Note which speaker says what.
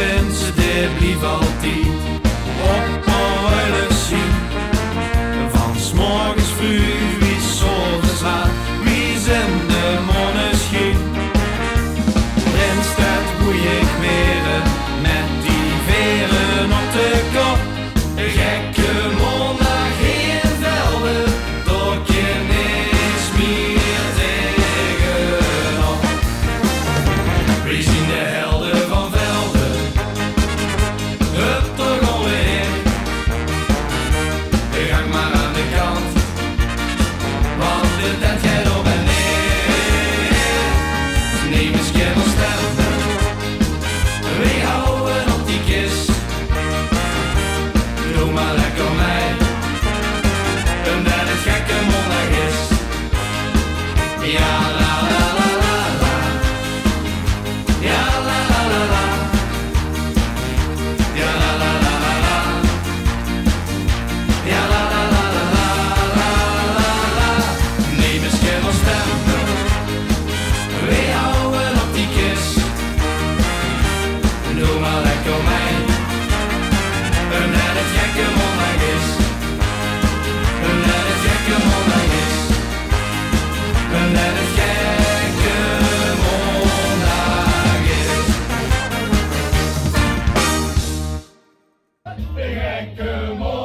Speaker 1: wensen, dit blief altijd op mijn zien. Van 's morgens vroeg, wie 's ochtends laat, wie zijn de monneschien. Renstad boeig meren, met die veren op de kop. Een gekke maandag in velden, door je niks meer tegenop. We zien de helden van velden, hup toch alweer. Gang maar aan de kant, want de tijd gaat op en neer. Neem eens kennis stemmen, we houden op die kist. Doe maar lekker mee, omdat het gekke maandag is. Ja, la la la la la, ja la la la la, ja la la la la la, ja la la la la la la la la. Neem eens kennis stemmen, we houden op die kist. Doe maar lekker mee, omdat het gekke maandag is. Omdat het gekke maandag is. Omdat het gekke maandag is. De gekke maandag.